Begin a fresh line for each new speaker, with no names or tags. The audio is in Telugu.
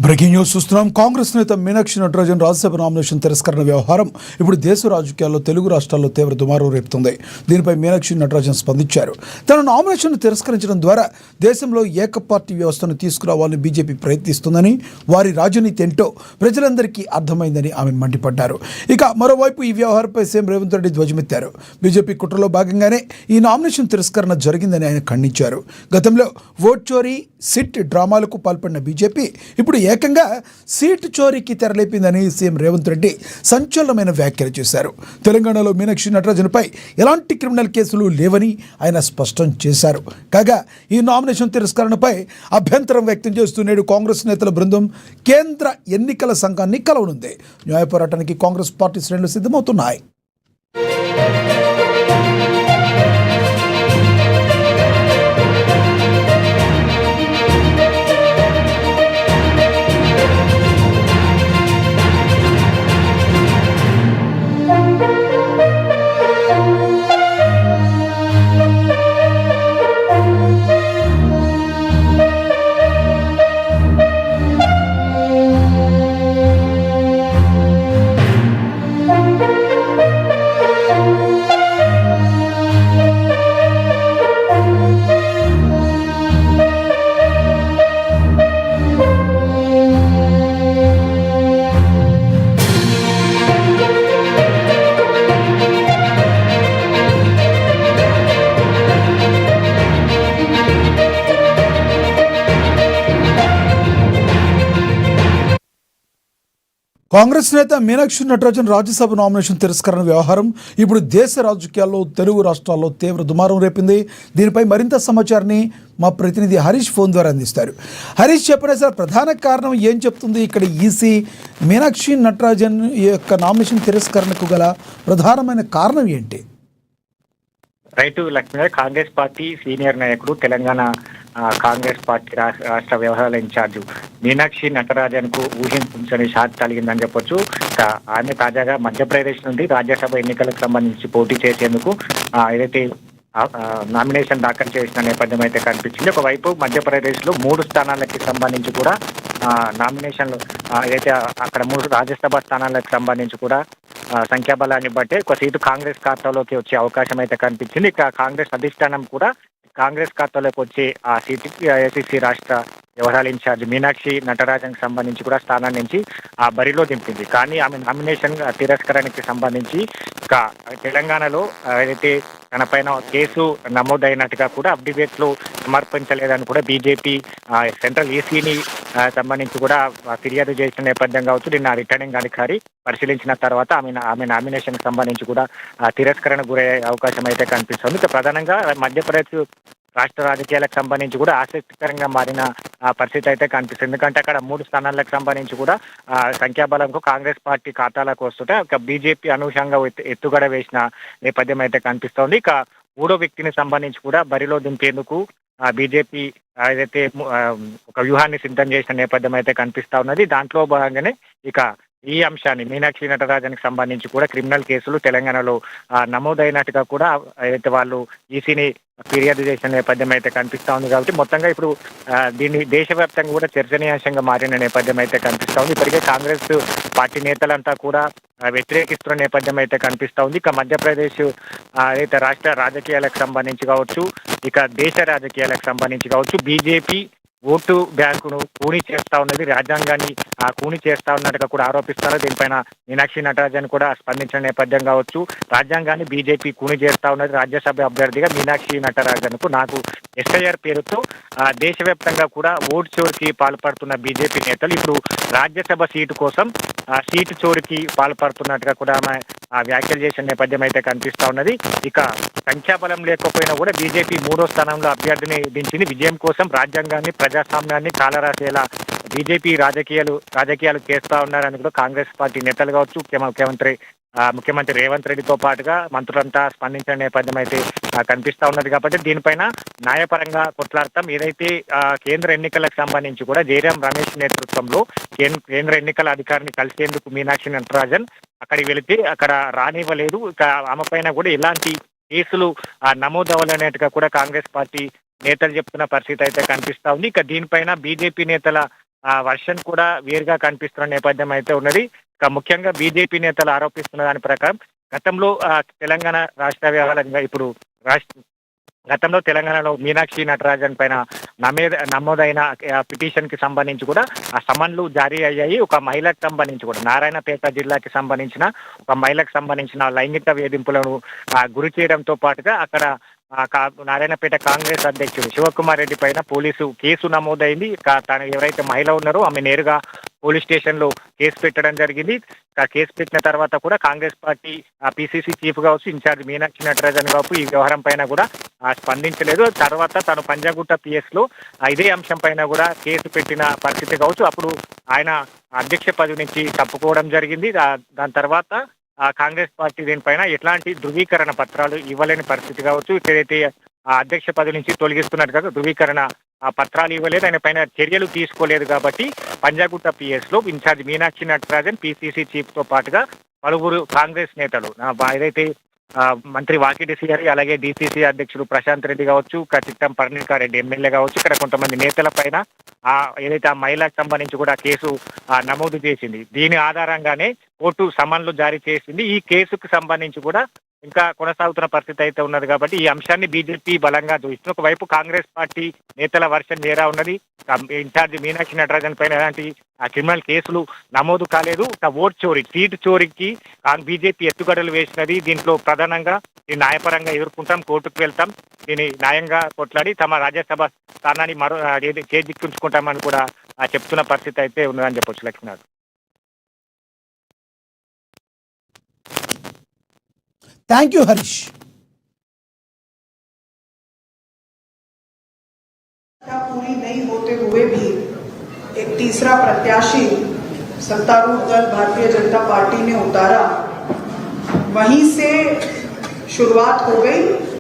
బ్రేకింగ్ న్యూస్ చూస్తున్నాం. కాంగ్రెస్ నేత మీనాక్షి నటరాజన్ రాజ్యసభ నామినేషన్ తిరస్కరణ వ్యవహారం ఇప్పుడు దేశ రాజకీయాల్లో తెలుగు రాష్ట్రాల్లో తీవ్ర దుమారం రేపుతుంది. దీనిపై మీనాక్షి నటరాజన్ స్పందించారు. తన నామినేషన్ తిరస్కరించడం ద్వారా దేశంలో ఏకపార్టీ వ్యవస్థను తీసుకురావాలని బీజేపీ ప్రయత్నిస్తుందని, వారి రాజనీతి ఏంటో ప్రజలందరికీ అర్థమైందని ఆమె మండిపడ్డారు. ఇక మరోవైపు ఈ వ్యవహారంపై సీఎం రేవంత్ రెడ్డి ధ్వజమెత్తారు. బీజేపీ కుట్రలో భాగంగానే ఈ నామినేషన్ తిరస్కరణ జరిగిందని ఆయన ఖండించారు. గతంలో ఓట్ చోరీ, సిట్ డ్రామాలకు పాల్పడిన బీజేపీ ఇప్పుడు ఏకంగా సీటు చోరీకి తెరలేపిందని సీఎం రేవంత్ రెడ్డి సంచలనమైన వ్యాఖ్యలు చేశారు. తెలంగాణలో మీనాక్షి నటరాజన్పై ఎలాంటి క్రిమినల్ కేసులు లేవని ఆయన స్పష్టం చేశారు. కాగా ఈ నామినేషన్ తిరస్కరణపై అభ్యంతరం వ్యక్తం చేస్తూ నేడు కాంగ్రెస్ నేతల బృందం కేంద్ర ఎన్నికల సంఘాన్ని కలవనుంది. న్యాయ పోరాటానికి కాంగ్రెస్ పార్టీ శ్రేణులు సిద్ధమవుతున్నాయి. కాంగ్రెస్ నేత మీనాక్షి నటరాజన్ రాజ్యసభ నామినేషన్ తిరస్కరణ వ్యవహారం ఇప్పుడు దేశ రాజకీయాల్లో తెలుగు రాష్ట్రాల్లో తీవ్ర దుమారం రేపింది. దీనిపై మరింత సమాచారాన్ని మా ప్రతినిధి హరీష్ ఫోన్ ద్వారా అందిస్తారు. హరీష్, చెప్పండి, సార్, ప్రధాన కారణం ఏం చెప్తుంది? ఇక్కడ ఈసీ మీనాక్షి నటరాజన్ యొక్క నామినేషన్ తిరస్కరణకు గల ప్రధానమైన కారణం ఏంటి?
రైతు లక్ష్మీ గారు, కాంగ్రెస్ పార్టీ సీనియర్ నాయకుడు, తెలంగాణ కాంగ్రెస్ పార్టీ రాష్ట్ర వ్యవహారాల ఇన్ఛార్జి మీనాక్షి నటరాజన్ కు ఊహించని షాక్ కలిగిందని చెప్పొచ్చు. ఆమె తాజాగా మధ్యప్రదేశ్ నుండి రాజ్యసభ ఎన్నికలకు సంబంధించి పోటీ చేసేందుకు ఏదైతే నామినేషన్ దాఖలు చేసిన నేపథ్యం అయితే కనిపించింది. ఒకవైపు మధ్యప్రదేశ్ లో 3 స్థానాలకి సంబంధించి కూడా నామినేషన్లు ఏదైతే అక్కడ 3 రాజ్యసభ స్థానాలకు సంబంధించి కూడా సంఖ్యాబలాన్ని బట్టి ఒక సీటు కాంగ్రెస్ ఖాతాలోకి వచ్చే అవకాశం అయితే కనిపించింది. ఇక కాంగ్రెస్ అధిష్టానం కూడా కాంగ్రెస్ ఖాతాలోకి వచ్చే ఆ సీటుకి ఏఐసిసి రాష్ట్ర వ్యవహారాల ఇన్ఛార్జ్ మీనాక్షి నటరాజన్కి సంబంధించి కూడా స్థానం నుంచి ఆ బరిలో దింపింది. కానీ ఆమె నామినేషన్ తిరస్కరణకి సంబంధించి ఇక తెలంగాణలో ఏదైతే తనపైన కేసు నమోదైనట్టుగా కూడా అఫిడవిట్లు సమర్పించలేదని కూడా బీజేపీ సెంట్రల్ ఈసీని సంబంధించి కూడా ఫిర్యాదు చేసిన నేపథ్యం కావచ్చు. నిన్న రిటర్నింగ్ అధికారి పరిశీలించిన తర్వాత ఆమె నామినేషన్ సంబంధించి కూడా తిరస్కరణ గురయ్యే అవకాశం అయితే కనిపిస్తుంది. ఇక ప్రధానంగా మధ్యప్రదేశ్ రాష్ట్ర రాజకీయాలకు సంబంధించి కూడా ఆసక్తికరంగా మారిన పరిస్థితి అయితే కనిపిస్తుంది. ఎందుకంటే అక్కడ 3 స్థానాలకు సంబంధించి కూడా సంఖ్యాబలంకు కాంగ్రెస్ పార్టీ ఖాతాలకు వస్తుంటే ఒక బీజేపీ అనూహ్యంగా ఎత్తుగడ వేసిన నేపథ్యం అయితే కనిపిస్తోంది. ఇక 3వ వ్యక్తిని సంబంధించి కూడా బరిలో దింపేందుకు బీజేపీ ఏదైతే ఒక వ్యూహాన్ని సిద్ధం చేసిన నేపథ్యం అయితే కనిపిస్తా ఉన్నది. దాంట్లో భాగంగానే ఇక ఈ అంశాన్ని మీనాక్షి నటరాజన్కి సంబంధించి కూడా క్రిమినల్ కేసులు తెలంగాణలో నమోదైనట్టుగా కూడా ఏదైతే వాళ్ళు ఈసీని ఫిర్యాదు చేసిన నేపథ్యం అయితే కనిపిస్తా ఉంది. కాబట్టి మొత్తంగా ఇప్పుడు దీన్ని దేశవ్యాప్తంగా కూడా చర్చనీయాంశంగా మారిన నేపథ్యం అయితే కనిపిస్తా ఉంది. ఇప్పటికే కాంగ్రెస్ పార్టీ నేతలంతా కూడా వ్యతిరేకిస్తున్న నేపథ్యం అయితే కనిపిస్తా ఉంది. ఇక మధ్యప్రదేశ్ అయితే రాష్ట్ర రాజకీయాలకు సంబంధించి కావచ్చు, ఇక దేశ రాజకీయాలకు సంబంధించి కావచ్చు, బీజేపీ ఓటు బ్యాంకును కూని చేస్తా ఉన్నది, రాజ్యాంగాన్ని కూని చేస్తా ఉన్నట్టుగా కూడా ఆరోపిస్తారు. దీనిపైన మీనాక్షి నటరాజన్ కూడా స్పందించిన నేపథ్యం కావచ్చు. రాజ్యాంగాన్ని బీజేపీ కూని చేస్తా ఉన్నది, రాజ్యసభ అభ్యర్థిగా మీనాక్షి నటరాజన్ కు నాకు ఎస్ఐఆర్ పేరుతో దేశవ్యాప్తంగా కూడా ఓటు చోరికి పాల్పడుతున్న బీజేపీ నేతలు ఇప్పుడు రాజ్యసభ సీటు కోసం సీటు చోరికి పాల్పడుతున్నట్టుగా కూడా ఆమె వ్యాఖ్యలు చేసిన నేపథ్యం అయితే కనిపిస్తా ఉన్నది. ఇక సంఖ్యాబలం లేకపోయినా కూడా బీజేపీ 3వ స్థానంలో అభ్యర్థిని దించింది. విజయం కోసం రాజ్యాంగాన్ని, ప్రజాస్వామ్యాన్ని కాలరాసేలా బీజేపీ రాజకీయాలు చేస్తా ఉన్నారని కూడా కాంగ్రెస్ పార్టీ నేతలు కావచ్చు, ముఖ్యమంత్రి రేవంత్ రెడ్డితో పాటుగా మంత్రులంతా స్పందించిన నేపథ్యం అయితే కనిపిస్తా ఉన్నది. కాబట్టి దీనిపైన న్యాయపరంగా కొట్లాడతాం. ఏదైతే కేంద్ర ఎన్నికలకు సంబంధించి కూడా జయరాం రమేష్ నేతృత్వంలో కేంద్ర ఎన్నికల అధికారిని కలిసేందుకు మీనాక్షి నటరాజన్ అక్కడికి వెళితే అక్కడ రానివ్వలేదు. ఇక ఆమె పైన కూడా ఎలాంటి కేసులు నమోదవ్వాలనేట్టుగా కూడా కాంగ్రెస్ పార్టీ నేతలు చెప్తున్న పరిస్థితి అయితే కనిపిస్తా ఉంది. ఇక దీనిపైన బీజేపీ నేతల ఆ వర్షన్ కూడా వేరుగా కనిపిస్తున్న నేపథ్యం అయితే ఉన్నది. ఇక ముఖ్యంగా బీజేపీ నేతలు ఆరోపిస్తున్న దాని ప్రకారం గతంలో తెలంగాణ రాష్ట్ర వ్యవహారంగా ఇప్పుడు రాష్ట్ర గతంలో తెలంగాణలో మీనాక్షి నటరాజన్ పైన నమోదైన పిటిషన్ కి సంబంధించి కూడా ఆ సమన్లు జారీ అయ్యాయి. ఒక మహిళకు సంబంధించి కూడా నారాయణపేట జిల్లాకి సంబంధించిన ఒక మహిళకు సంబంధించిన లైంగిక వేధింపులను గురి చేయడంతో పాటుగా అక్కడ నారాయణపేట కాంగ్రెస్ అధ్యక్షుడు శివకుమార్ రెడ్డి పైన పోలీసు కేసు నమోదైంది. తను ఎవరైతే మహిళ ఉన్నారో ఆమె నేరుగా పోలీస్ స్టేషన్ లో కేసు పెట్టడం జరిగింది. కేసు పెట్టిన తర్వాత కూడా కాంగ్రెస్ పార్టీ పిసిసి చీఫ్ కావచ్చు, ఇన్ఛార్జ్ మీనాక్షి నటరాజన్ కావచ్చు ఈ వ్యవహారం పైన కూడా స్పందించలేదు. తర్వాత తను పంజాగుట్ట పిఎస్ లో ఇదే అంశం పైన కూడా కేసు పెట్టిన పరిస్థితి కావచ్చు. అప్పుడు ఆయన అధ్యక్ష పదవి నుంచి తప్పుకోవడం జరిగింది. దాని తర్వాత కాంగ్రెస్ పార్టీ దీనిపైన ఎట్లాంటి ధృవీకరణ పత్రాలు ఇవ్వలేని పరిస్థితి కావచ్చు. ఏదైతే అధ్యక్ష పదవి నుంచి తొలగిస్తున్నట్టుగా ధృవీకరణ పత్రాలు ఇవ్వలేదు, ఆయన పైన చర్యలు తీసుకోలేదు. కాబట్టి పంజాగుట్ట పిఎస్ లో in charge Meenakshi Natarajan PCC chief తో పాటుగా పలువురు కాంగ్రెస్ నేతలు ఏదైతే మంత్రి వాకిటి శ్రీహరి, అలాగే డిసిసి అధ్యక్షుడు ప్రశాంత్ రెడ్డి కావచ్చు, చిట్టం పర్ణికారెడ్డి ఎమ్మెల్యే కావచ్చు, ఇక్కడ కొంతమంది నేతల పైన ఏదైతే ఆ మహిళకు సంబంధించి కూడా కేసు నమోదు చేసింది. దీని ఆధారంగానే కోర్టు సమన్లు జారీ చేసింది. ఈ కేసుకు సంబంధించి కూడా ఇంకా కొనసాగుతున్న పరిస్థితి అయితే ఉన్నది. కాబట్టి ఈ అంశాన్ని బీజేపీ బలంగా చూస్తుంది. ఒకవైపు కాంగ్రెస్ పార్టీ నేతల వర్షన్ వేరా ఉన్నది. ఇన్ఛార్జ్ మీనాక్షి నటరాజన్ పైన ఎలాంటి క్రిమినల్ కేసులు నమోదు కాలేదు. ఓట్ చోరీ, సీటు చోరీకి బీజేపీ ఎత్తుగడలు వేసినది. దీంట్లో ప్రధానంగా ఈ న్యాయపరంగా ఎదుర్కొంటాం, కోర్టుకు వెళ్తాం, దీన్ని న్యాయంగా కొట్లాడి తమ రాజ్యసభ స్థానాన్ని చేజిక్కించుకుంటామని కూడా చెప్తున్న పరిస్థితి అయితే ఉన్నదని చెప్పొచ్చు. లక్ష్మీనాథ్.
Thank you Harish.
पूरी नहीं होते हुए भी एक तीसरा प्रत्याशी सत्तारूढ़ दल भारतीय जनता पार्टी ने उतारा, वहीं से शुरुआत हो गई।